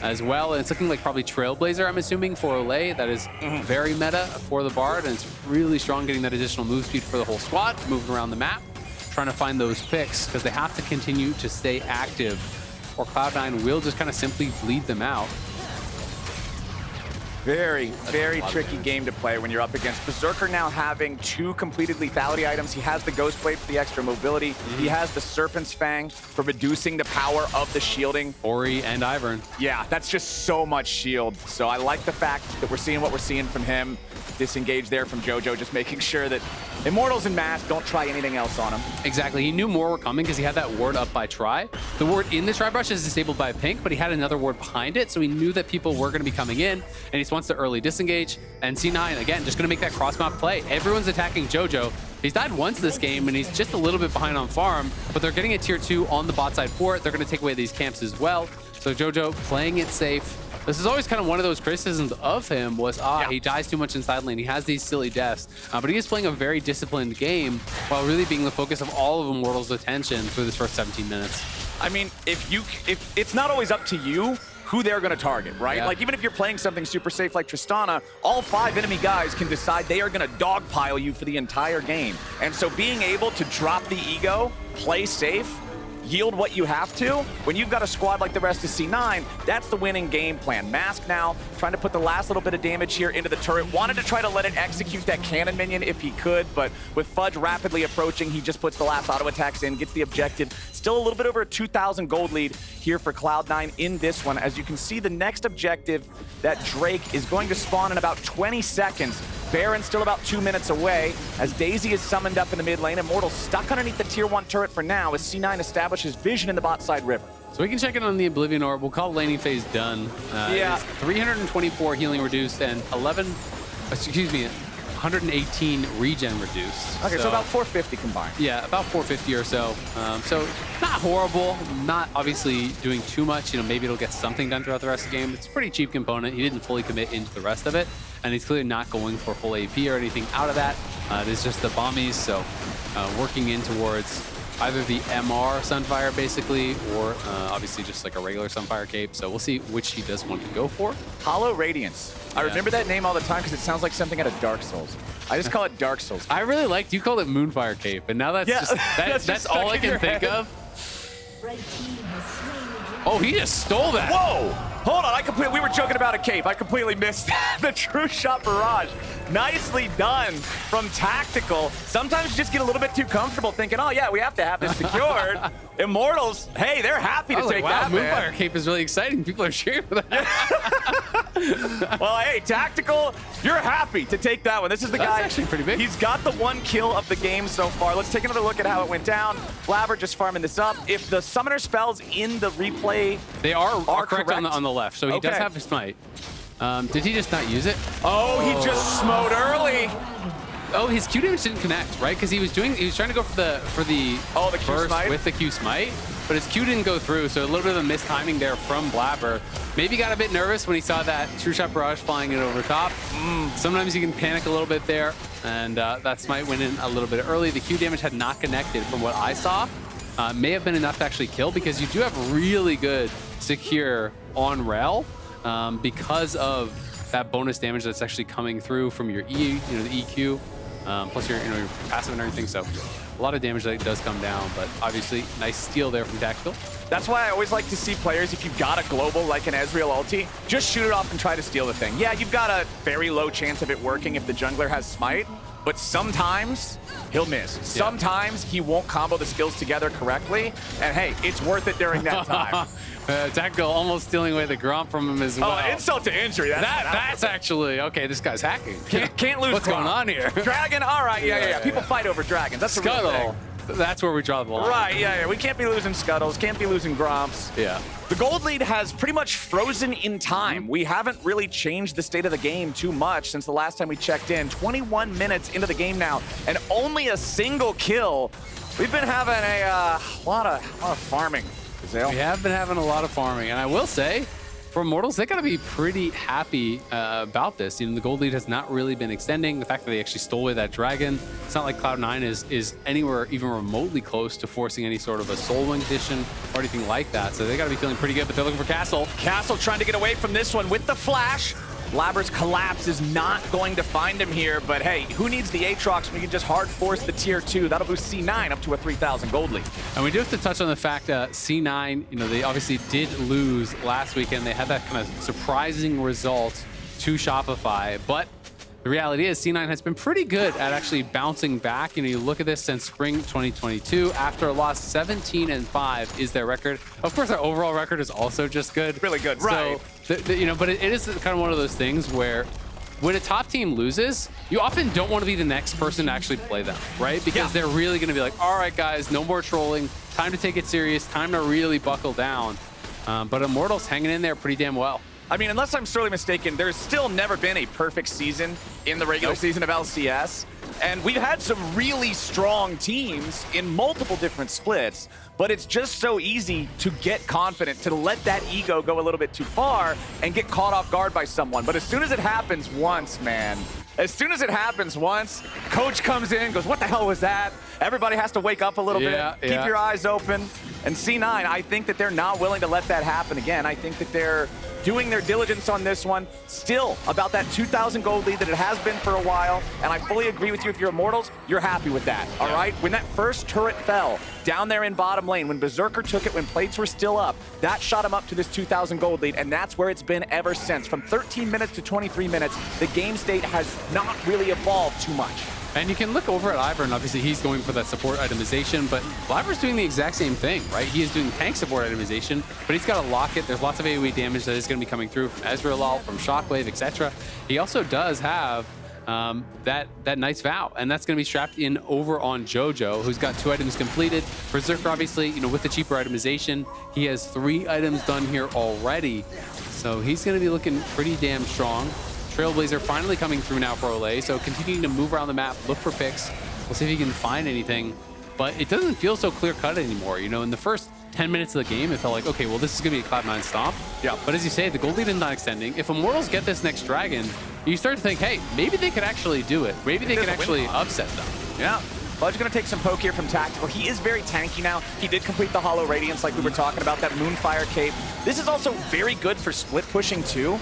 A: as well. And it's looking like probably Trailblazer, I'm assuming, for Olleh. That is very meta for the Bard, and it's really strong getting that additional move speed for the whole squad, moving around the map, trying to find those picks because they have to continue to stay active or Cloud9 will just kind of simply bleed them out.
B: Very, very tricky game to play when you're up against Berserker now having 2 completed lethality items. He has the Ghost Blade for the extra mobility. He has the Serpent's Fang for reducing the power of the shielding.
A: Ori and Ivern.
B: Yeah, that's just so much shield. So I like the fact that we're seeing what we're seeing from him. Disengage there from Jojo, just making sure that Immortals and Mask don't try anything else on him.
A: Exactly. He knew more were coming because he had that ward up by Tri. The ward in the Tri Brush is disabled by Pink, but he had another ward behind it, so he knew that people were going to be coming in, and he just wants to early disengage. And C9, again, just going to make that cross-map play. Everyone's attacking Jojo. He's died once this game, and he's just a little bit behind on farm, but they're getting a tier 2 on the bot side for it. They're going to take away these camps as well. So Jojo playing it safe. This is always kind of one of those criticisms of him was, he dies too much inside lane. He has these silly deaths, but he is playing a very disciplined game while really being the focus of all of Immortals' attention through this first 17 minutes.
B: I mean, if it's not always up to you who they're going to target, right? Like, even if you're playing something super safe like Tristana, all 5 enemy guys can decide they are going to dogpile you for the entire game. And so being able to drop the ego, play safe, yield what you have to, when you've got a squad like the rest of C9, that's the winning game plan. Mask now trying to put the last little bit of damage here into the turret. Wanted to try to let it execute that cannon minion if he could, but with Fudge rapidly approaching, he just puts the last auto attacks in, gets the objective. Still a little bit over a 2,000 gold lead here for Cloud9 in this one. As you can see, the next objective, that Drake, is going to spawn in about 20 seconds. Baron still about 2 minutes away as Daisy is summoned up in the mid lane. Immortal stuck underneath the tier 1 turret for now as C9 establishes vision in the bot side river.
A: So we can check in on the Oblivion Orb. We'll call laning phase done. It is 324 healing reduced and 118 regen reduced.
B: Okay, so about 450 combined.
A: Yeah, about 450 or so. So not horrible, not obviously doing too much. You know, maybe it'll get something done throughout the rest of the game. It's a pretty cheap component. He didn't fully commit into the rest of it, and he's clearly not going for full AP or anything out of that. It is just the bombies, so working in towards either the MR Sunfire, basically, or obviously just like a regular Sunfire cape. So we'll see which he does want to go for.
B: Hollow Radiance. I remember that name all the time because it sounds like something out of Dark Souls. I just call it Dark Souls.
A: I really liked, you called it Moonfire Cape, and now that's just, that's all I can think of. Oh, he just stole that.
B: Whoa! Hold on, we were joking about a cape. I completely missed the True Shot Barrage. Nicely done from Tactical. Sometimes you just get a little bit too comfortable thinking, oh yeah, we have to have this secured. Immortals, hey, they're happy to take that, man.
A: Moonfire Cape is really exciting. People are cheering for that.
B: Well, hey, Tactical, you're happy to take that one. This is the guy.
A: That's actually pretty big.
B: He's got the 1 kill of the game so far. Let's take another look at how it went down. Blaber just farming this up. If the summoner spells in the replay,
A: they are correct on the left, so he does have his smite. Did he just not use it?
B: Oh, he just smote early.
A: Oh, his Q damage didn't connect, right? Because he was trying to go for the burst with the Q smite, but his Q didn't go through, so a little bit of mistiming there from Blaber. Maybe got a bit nervous when he saw that True Shot Barrage flying in over top. Sometimes you can panic a little bit there, and that smite went in a little bit early. The Q damage had not connected from what I saw. May have been enough to actually kill because you do have really good secure on Rell because of that bonus damage that's actually coming through from your the EQ. Plus your passive and everything, so a lot of damage that does come down, but obviously nice steal there from Tactical.
B: That's why I always like to see players, if you've got a global like an Ezreal ulti, just shoot it off and try to steal the thing. Yeah, you've got a very low chance of it working if the jungler has smite, but sometimes he'll miss. Sometimes he won't combo the skills together correctly, and hey, it's worth it during that time.
A: Tactical almost stealing away the Gromp from him as well.
B: Oh, insult to injury.
A: That's actually, okay, this guy's hacking.
B: Can't lose.
A: What's going on here?
B: Dragon, all right, yeah. People fight over dragons. That's
A: Scuttle.
B: The real thing.
A: That's where we draw the line.
B: Right, yeah. We can't be losing Scuttles, can't be losing Gromps.
A: Yeah.
B: The gold lead has pretty much frozen in time. We haven't really changed the state of the game too much since the last time we checked in. 21 minutes into the game now, and only a single kill. We've been having a lot of farming Azael.
A: We have been having a lot of farming, and I will say, for Immortals, they got to be pretty happy about this. You know, the gold lead has not really been extending. The fact that they actually stole away that dragon, it's not like Cloud9 is anywhere even remotely close to forcing any sort of a Soul Wing addition or anything like that. So they got to be feeling pretty good, but they're looking for Castle.
B: Castle trying to get away from this one with the flash. Blaber's collapse is not going to find him here, but hey, who needs the Aatrox when you can just hard force the tier 2? That'll boost C9 up to a 3,000 gold lead.
A: And we do have to touch on the fact that C9, you know, they obviously did lose last weekend. They had that kind of surprising result to Shopify, but the reality is C9 has been pretty good at actually bouncing back. You know, you look at this since spring 2022, after a loss, 17-5 is their record. Of course, their overall record is also just good.
B: Really good,
A: right? So, you know, but it is kind of one of those things where when a top team loses, you often don't want to be the next person to actually play them, right? Because they're really going to be like, all right, guys, no more trolling. Time to take it serious. Time to really buckle down. But Immortals hanging in there pretty damn well.
B: I mean, unless I'm sorely mistaken, there's still never been a perfect season in the regular season of LCS. And we've had some really strong teams in multiple different splits, but it's just so easy to get confident, to let that ego go a little bit too far and get caught off guard by someone. But as soon as it happens once, man, as soon as it happens once, coach comes in, goes, what the hell was that? Everybody has to wake up a little bit, keep your eyes open. And C9, I think that they're not willing to let that happen again. I think that they're doing their diligence on this one. Still about that 2,000 gold lead that it has been for a while. And I fully agree with you. If you're Immortals, you're happy with that, all right? When that first turret fell down there in bottom lane, when Berserker took it, when plates were still up, that shot him up to this 2,000 gold lead. And that's where it's been ever since. From 13 minutes to 23 minutes, the game state has not really evolved too much.
A: And you can look over at Ivern. Obviously, he's going for that support itemization, but Blaber's doing the exact same thing, right? He is doing tank support itemization, but he's got to lock it. There's lots of AoE damage that is going to be coming through from Ezreal, from Shockwave, etc. He also does have that Knight's Vow, and that's going to be strapped in over on Jojo, who's got 2 items completed. Berserker, obviously, you know, with the cheaper itemization, he has 3 items done here already, so he's going to be looking pretty damn strong. Trailblazer finally coming through now for Olleh, so continuing to move around the map, look for picks. We'll see if he can find anything, but it doesn't feel so clear-cut anymore. You know, in the first 10 minutes of the game, it felt like, okay, well, this is going to be a Cloud9 stomp. Yeah. But as you say, the gold lead is not extending. If Immortals get this next dragon, you start to think, hey, maybe they could actually do it. Maybe they could actually upset them.
B: Yeah. Fudge going to take some poke here from Tactical. He is very tanky now. He did complete the Hollow Radiance like we were talking about, that Moonfire Cape. This is also very good for split pushing too.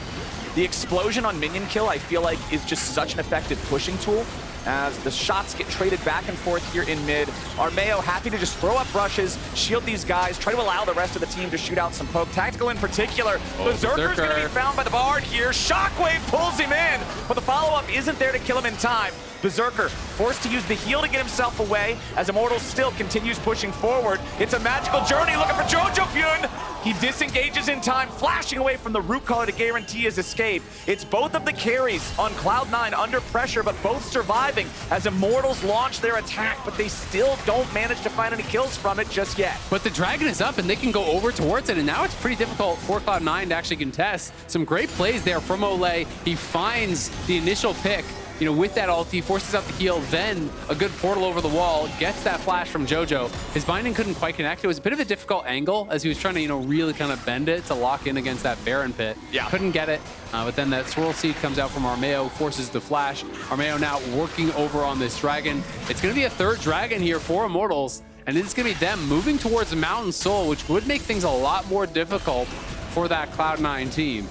B: The explosion on minion kill, I feel like, is just such an effective pushing tool as the shots get traded back and forth here in mid. Armao happy to just throw up rushes, shield these guys, try to allow the rest of the team to shoot out some poke. Tactical in particular. Berserker's going to be found by the Bard here. Shockwave pulls him in, but the follow-up isn't there to kill him in time. Berserker forced to use the heal to get himself away as Immortals still continues pushing forward. It's a magical journey looking for Jojopyun. He disengages in time, flashing away from the root collar to guarantee his escape. It's both of the carries on Cloud9 under pressure, but both surviving as Immortals launch their attack, but they still don't manage to find any kills from it just yet.
A: But the dragon is up and they can go over towards it, and now it's pretty difficult for Cloud9 to actually contest. Some great plays there from Olleh. He finds the initial pick, you know, with that ulti, forces out the heal, then a good portal over the wall, gets that flash from Jojo. His binding couldn't quite connect. It was a bit of a difficult angle as he was trying to, you know, really kind of bend it to lock in against that Baron pit. Yeah. Couldn't get it, but then that Swirl Seed comes out from Armao, forces the flash. Armao now working over on this dragon. It's going to be a 3rd dragon here for Immortals, and it's going to be them moving towards Mountain Soul, which would make things a lot more difficult for that Cloud9 team.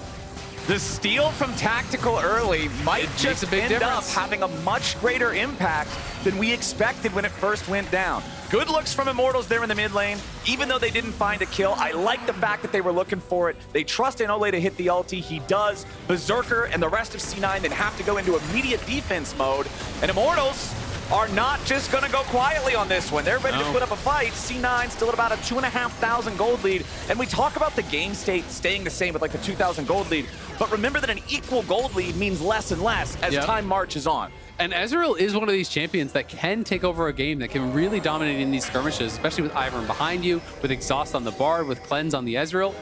B: The steal from Tactical early might just end up having a much greater impact than we expected when it first went down. Good looks from Immortals there in the mid lane. Even though they didn't find a kill, I like the fact that they were looking for it. They trust in Olleh to hit the ulti. He does. Berserker and the rest of C9 then have to go into immediate defense mode. And Immortals are not just going to go quietly on this one. They're ready to put up a fight. C9 still at about a 2,500 gold lead. And we talk about the game state staying the same with like the 2,000 gold lead. But remember that an equal gold lead means less and less as time marches on.
A: And Ezreal is one of these champions that can take over a game, that can really dominate in these skirmishes, especially with Ivern behind you, with Exhaust on the Bard, with Cleanse on the Ezreal.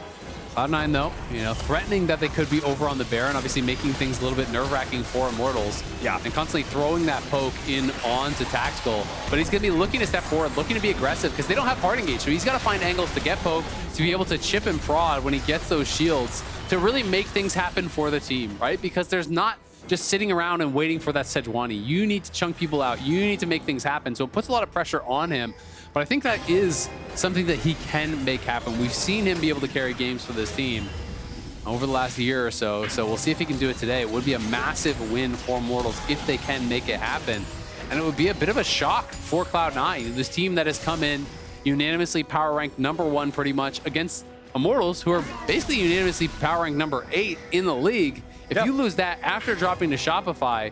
A: Cloud9 though, you know, threatening that they could be over on the Baron, obviously making things a little bit nerve-wracking for Immortals.
B: Yeah.
A: And constantly throwing that poke in onto Tactical. But he's going to be looking to step forward, looking to be aggressive because they don't have hard engage. So he's got to find angles to get poke, to be able to chip and prod when he gets those shields, to really make things happen for the team, right? Because there's not just sitting around and waiting for that Sejuani. You need to chunk people out. You need to make things happen. So it puts a lot of pressure on him. But I think that is something that he can make happen. We've seen him be able to carry games for this team over the last year or so. So we'll see if he can do it today. It would be a massive win for Immortals if they can make it happen. And it would be a bit of a shock for Cloud9. This team that has come in unanimously power ranked #1 pretty much against Immortals, who are basically unanimously power ranked #8 in the league. If you lose that after dropping to Shopify,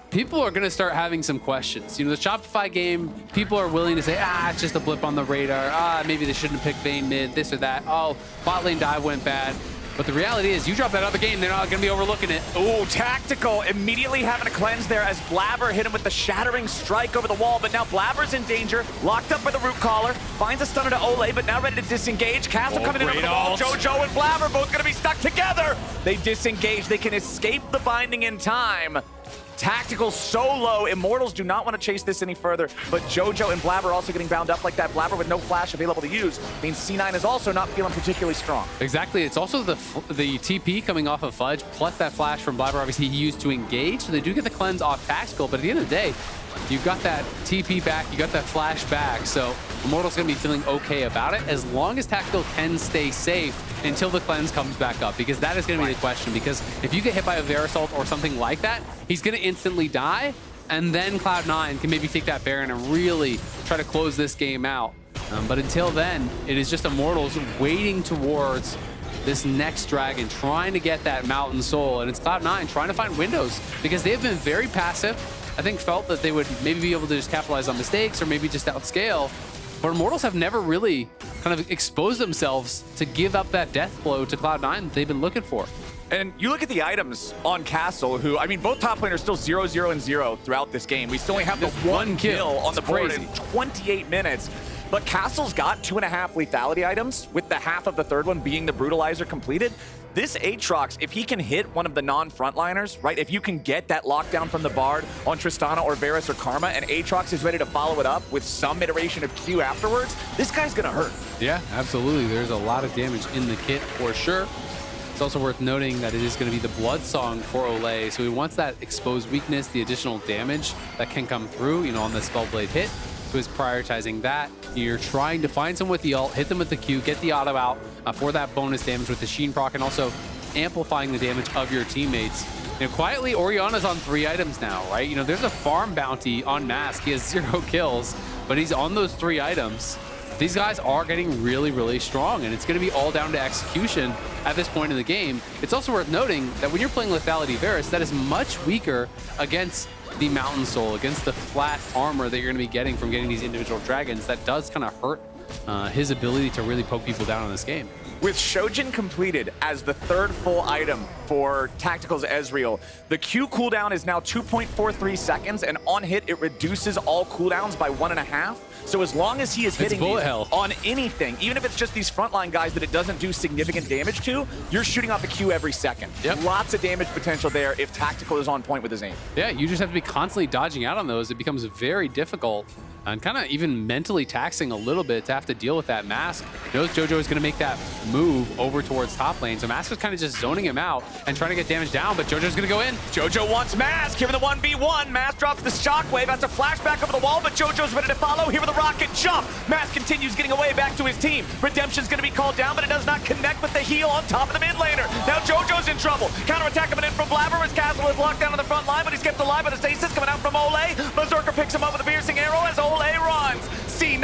A: people are going to start having some questions. You know, the Shopify game, people are willing to say, it's just a blip on the radar. Maybe they shouldn't have picked Vayne mid, this or that. Oh, bot lane dive went bad. But the reality is, you drop that other game, they're not going to be overlooking it.
B: Ooh, Tactical immediately having a cleanse there as Blaber hit him with the shattering strike over the wall. But now Blaber's in danger, locked up by the root collar, finds a stunner to Olleh, but now ready to disengage. Castle coming in over the wall. Jojo and Blaber both going to be stuck together. They disengage. They can escape the binding in time. Tactical so low. Immortals do not want to chase this any further, but Jojo and Blaber also getting bound up like that. Blaber with no flash available to use means C9 is also not feeling particularly strong.
A: Exactly. It's also the TP coming off of Fudge, plus that flash from Blaber. Obviously, he used to engage, so they do get the cleanse off Tactical, but at the end of the day, you got that TP back, you got that flash back, so Immortals going to be feeling okay about it as long as Tactical can stay safe until the cleanse comes back up, because that is going to be the question. Because if you get hit by a Varus ult or something like that, he's going to instantly die, and then Cloud9 can maybe take that Baron and really try to close this game out. But until then, it is just Immortals waiting towards this next dragon, trying to get that Mountain Soul, and it's Cloud9 trying to find windows, because they've been very passive. I think felt that they would maybe be able to just capitalize on mistakes or maybe just outscale. But Immortals have never really kind of exposed themselves to give up that death blow to Cloud9 that they've been looking for.
B: And you look at the items on Castle, who, I mean, both top laners still 0, 0, and 0 throughout this game. We still only have the one kill on the board in 28 minutes. But Castle's got 2.5 lethality items, with the half of the third one being the Brutalizer completed. This Aatrox, if he can hit one of the non-frontliners, right? If you can get that lockdown from the Bard on Tristana or Varus or Karma, and Aatrox is ready to follow it up with some iteration of Q afterwards, this guy's gonna hurt.
A: Yeah, absolutely. There's a lot of damage in the kit for sure. It's also worth noting that it is going to be the Blood Song for Olleh, so he wants that exposed weakness, the additional damage that can come through, you know, on the Spellblade hit. So he's prioritizing that. You're trying to find someone with the ult, hit them with the Q, get the auto out for that bonus damage with the Sheen proc, and also amplifying the damage of your teammates. You know, quietly, Orianna's on 3 items now, right? You know, there's a farm bounty on Mask. He has 0 kills, but he's on those 3 items. These guys are getting really, really strong, and it's going to be all down to execution at this point in the game. It's also worth noting that when you're playing Lethality Varus, that is much weaker against the Mountain Soul, against the flat armor that you're going to be getting from getting these individual dragons. That does kind of hurt his ability to really poke people down in this game.
B: With Shojin completed as the 3rd full item for Tactical's Ezreal, the Q cooldown is now 2.43 seconds, and on hit, it reduces all cooldowns by 1.5. So as long as he is hitting these on anything, even if it's just these frontline guys that it doesn't do significant damage to, you're shooting off a Q every second.
A: Yep.
B: Lots of damage potential there if Tactical is on point with his aim.
A: Yeah, you just have to be constantly dodging out on those. It becomes very difficult and kind of even mentally taxing a little bit to have to deal with that. Mask knows Jojo is going to make that move over towards top lane, so Mask is kind of just zoning him out and trying to get damage down, but Jojo's going to go in.
B: Jojo wants Mask, here with the 1v1. Mask drops the shockwave, has a flashback over the wall, but Jojo's ready to follow. Here with a rocket jump. Mask continues getting away back to his team. Redemption's going to be called down, but it does not connect with the heal on top of the mid laner. Now Jojo's in trouble. Counterattack coming in from Blaber as Castle is locked down on the front line, but he's kept alive by the stasis coming out from Olleh. Berserker picks him up with a piercing arrow as Olleh runs. C9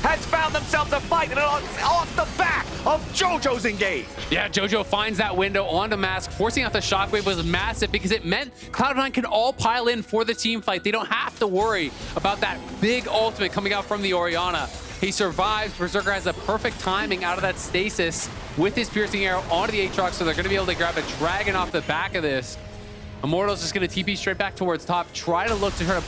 B: has found themselves a fight, and it's off the back of Jojo's engage.
A: Yeah, Jojo finds that window onto Mask. Forcing out the shockwave was massive because it meant Cloud9 can all pile in for the team fight. They don't have to worry about that big ultimate coming out from the Orianna. He survives. Berserker has a perfect timing out of that stasis with his piercing arrow onto the Aatrox, so they're going to be able to grab a dragon off the back of this. Immortals just going to TP straight back towards top, try to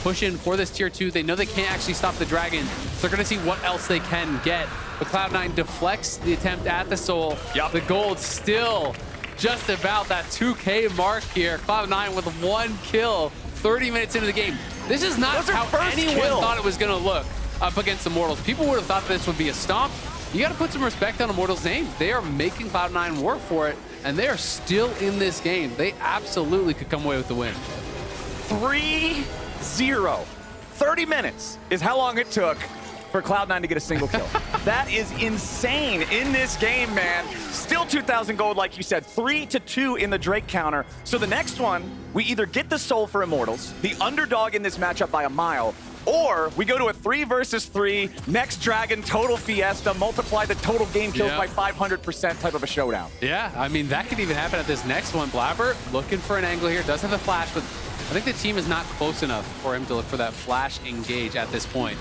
A: push in for this tier 2. They know they can't actually stop the dragon, so they're going to see what else they can get. But Cloud9 deflects the attempt at the soul.
B: Yep.
A: The gold still just about that 2K mark here. Cloud9 with 1 kill, 30 minutes into the game. This is not how anyone thought it was going to look up against Immortals. People would have thought this would be a stomp. You got to put some respect on Immortals' name. They are making Cloud9 work for it, and they are still in this game. They absolutely could come away with the win.
B: 3-0. 30 minutes is how long it took for Cloud9 to get a single kill. That is insane in this game, man. Still 2,000 gold, like you said. 3-2 in the Drake counter. So the next one, we either get the soul for Immortals, the underdog in this matchup by a mile, or we go to a 3 versus 3, next dragon, total fiesta, multiply the total game kills by 500% type of a showdown.
A: Yeah, I mean, that could even happen at this next one. Blaber looking for an angle here, does have the flash, but I think the team is not close enough for him to look for that flash engage at this point.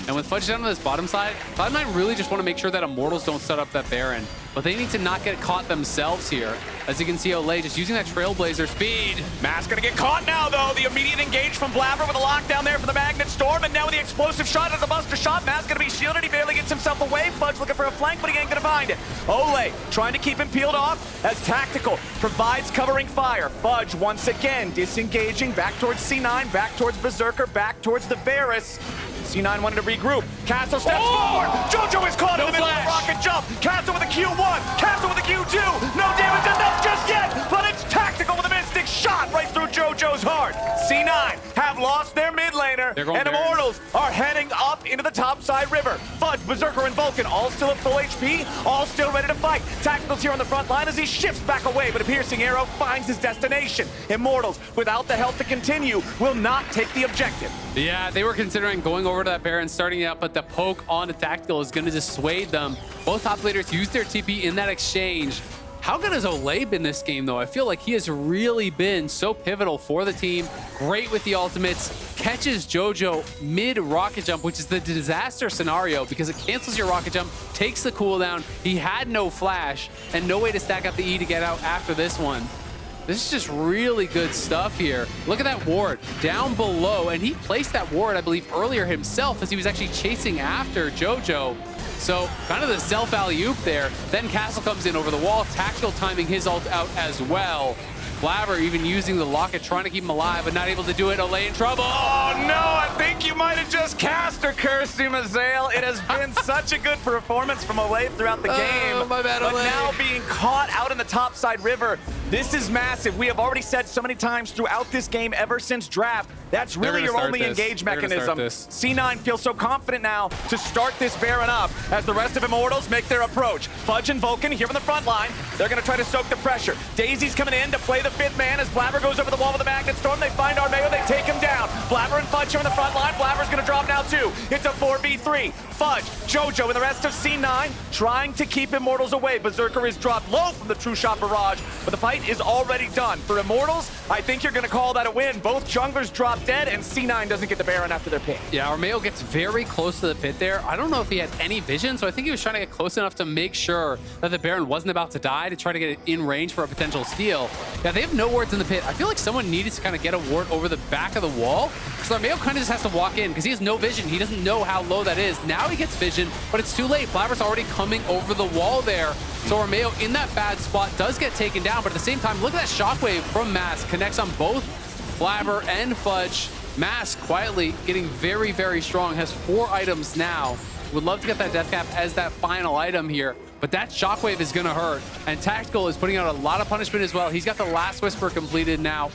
A: And with Fudge down on this bottom side, Cloud9 really just want to make sure that Immortals don't set up that Baron, but they need to not get caught themselves here. As you can see, Olleh just using that Trailblazer speed.
B: Mass gonna get caught now, though. The immediate engage from Blaber with a lockdown there for the Magnet Storm, and now with the explosive shot at the Buster shot, Mass gonna be shielded. He barely gets himself away. Fudge looking for a flank, but he ain't gonna find it. Olleh trying to keep him peeled off as Tactical provides covering fire. Fudge once again disengaging back towards C9, back towards Berserker, back towards the Varus. C9 wanted to regroup. Castle steps forward. Jojo is caught in the middle of the rocket jump. Castle with a Q1. Castle with a Q2. No damage enough just yet, but it's Tactical with a mystic shot right through Jojo's heart. C9 have lost their mid laner, and Immortals are heading up into the topside river. Fudge, Berserker, and Vulcan all still at full HP, all still ready to fight. Tactical's here on the front line as he shifts back away, but a piercing arrow finds his destination. Immortals, without the health to continue, will not take the objective.
A: Yeah, they were considering going over to that Baron, starting out, but the poke on the Tactical is going to dissuade them. Both top leaders used their TP in that exchange. How good has Olleh been this game, though? I feel like he has really been so pivotal for the team. Great with the ultimates. Catches Jojo mid-rocket jump, which is the disaster scenario because it cancels your rocket jump, takes the cooldown. He had no flash and no way to stack up the E to get out after this one. This is just really good stuff here. Look at that ward down below, and he placed that ward, I believe, earlier himself as he was actually chasing after Jojo. So kind of the self alley-oop there. Then Castle comes in over the wall, Tactical timing his ult out as well. Blaber even using the locket, trying to keep him alive, but not able to do it. Olleh in trouble.
B: Oh no, I think you might have just cast or cursed him, Azael. It has been such a good performance from Olleh throughout the game.
A: My bad,
B: but
A: Olleh.
B: now being caught out in the topside river, this is massive. We have already said so many times throughout this game, ever since draft, that's really your only engage mechanism. C9 feels so confident now to start this Baron up as the rest of Immortals make their approach. Fudge and Vulcan here on the front line. They're going to try to soak the pressure. Daisy's coming in to play the fifth man as Blaber goes over the wall with the Magnet Storm. They find Armao, they take him down. Blaber and Fudge are on the front line. Blaber's going to drop now too. It's a 4v3. Fudge, Jojo, and the rest of C9 trying to keep Immortals away. Berserker is dropped low from the True Shot barrage, but the fight is already done. For Immortals, I think you're going to call that a win. Both junglers drop dead, and C9 doesn't get the Baron after their pick.
A: Yeah, Armao gets very close to the pit there. I don't know if he had any vision, so I think he was trying to get close enough to make sure that the Baron wasn't about to die to try to get it in range for a potential steal. Yeah, they have no wards in the pit. I feel like someone needed to kind of get a ward over the back of the wall. So Armao kind of just has to walk in because he has no vision. He doesn't know how low that is. Now he gets vision, but it's too late. Blaber's already coming over the wall there. So Armao in that bad spot does get taken down, but at the same time, look at that shockwave from Mass. Connects on both Blaber and Fudge. Mass quietly getting very, very strong. Has 4 items now. Would love to get that death cap as that final item here, but that shockwave is gonna hurt. And Tactical is putting out a lot of punishment as well. He's got the last whisper completed now.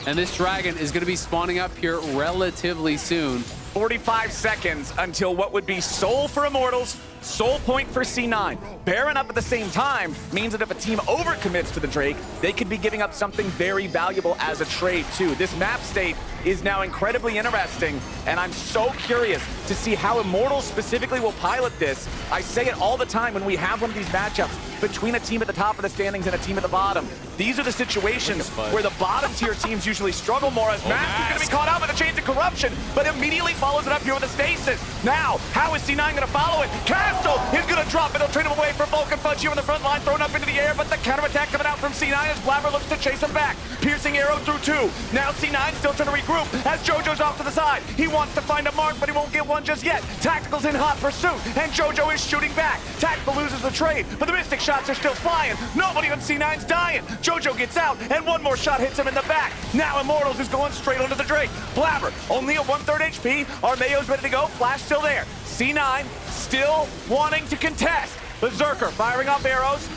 A: And this dragon is gonna be spawning up here relatively soon.
B: 45 seconds until what would be soul for Immortals, soul point for C9. Baron up at the same time means that if a team overcommits to the Drake, they could be giving up something very valuable as a trade too. This map state is now incredibly interesting, and I'm so curious to see how Immortals specifically will pilot this. I say it all the time when we have one of these matchups between a team at the top of the standings and a team at the bottom. These are the situations where the bottom tier teams usually struggle more, as Mask is going to be caught out with a Chains of Corruption, but immediately follows it up here with a Stasis. Now, how is C9 going to follow it? Castle is going to drop it. He'll trade him away for Vulcan. Fudge here on the front line, thrown up into the air, but the counterattack coming out from C9 as Blaber looks to chase him back. Piercing arrow through 2. Now C9 still trying to regroup as Jojo's off to the side. He wants to find a mark, but he won't get one just yet. Tactical's in hot pursuit, and Jojo is shooting back. Tactical loses the trade, but the Mystic shots are still flying. Nobody on C9's dying. Jojo gets out, and one more shot hits him in the back. Now Immortals is going straight onto the Drake. Blaber only at 1/3 HP. Armao's ready to go. Flash still there. C9 still wanting to contest. Berserker firing off arrows.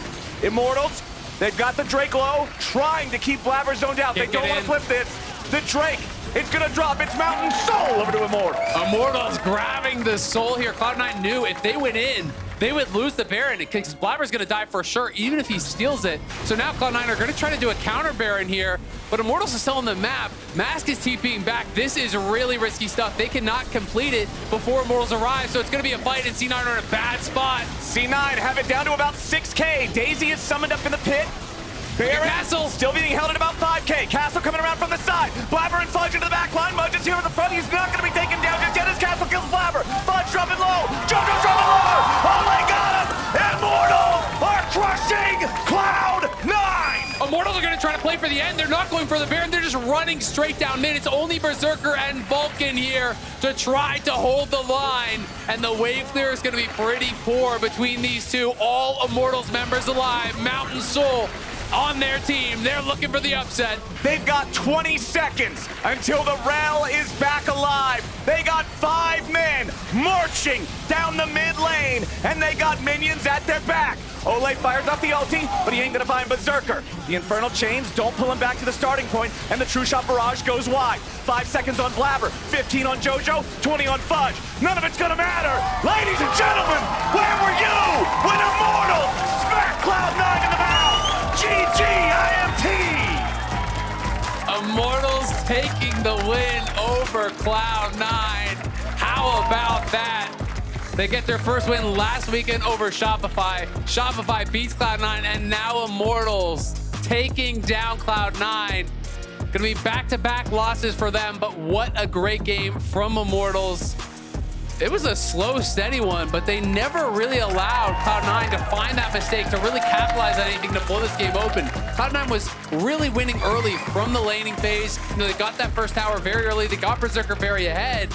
B: Immortals, they've got the Drake low, trying to keep Blaber zoned out. They don't want to flip this. The Drake, it's gonna drop its Mountain Soul over to Immortals.
A: Immortals grabbing the soul here. Cloud9 knew if they went in, they would lose the Baron because Blaber's gonna die for sure, even if he steals it. So now Cloud9 are gonna try to do a counter Baron here, but Immortals is still on the map. Mask is TPing back. This is really risky stuff. They cannot complete it before Immortals arrive, so it's gonna be a fight, and C9 are in a bad spot.
B: C9 have it down to about 6K. Daisy is summoned up in the pit. Baron
A: Castle
B: still being held at about 5K. Castle coming around from the side. Blaber and Fudge into the back line. Mudge is here in the front. He's not going to be taken down just yet as Castle kills Blaber. Fudge dropping low. Jojo dropping low. Olleh got him. Immortals are crushing Cloud9.
A: Immortals are going to try to play for the end. They're not going for the Baron. They're just running straight down mid. It's only Berserker and Vulcan here to try to hold the line. And the wave clear is going to be pretty poor between these two. All Immortals members alive. Mountain Soul on their team. They're looking for the upset.
B: They've got 20 seconds until the Rell is back alive. They got 5 men marching down the mid lane, and they got minions at their back. Olleh fires off the ulti, but he ain't gonna find Berserker. The Infernal Chains don't pull him back to the starting point, and the True Shot Barrage goes wide. 5 seconds on Blaber, 15 on Jojo, 20 on Fudge. None of it's gonna matter. Ladies and gentlemen, where were you when Immortals smacked Cloud9 in the mouth? GG IMT!
A: Immortals taking the win over Cloud9. How about that? They get their first win last weekend over Shopify. Shopify beats Cloud9, and now Immortals taking down Cloud9. Gonna be back-to-back losses for them, but what a great game from Immortals. It was a slow, steady one, but they never really allowed Cloud9 to find that mistake, to really capitalize on anything to pull this game open. Cloud9 was really winning early from the laning phase. You know, they got that first tower very early. They got Berserker very ahead.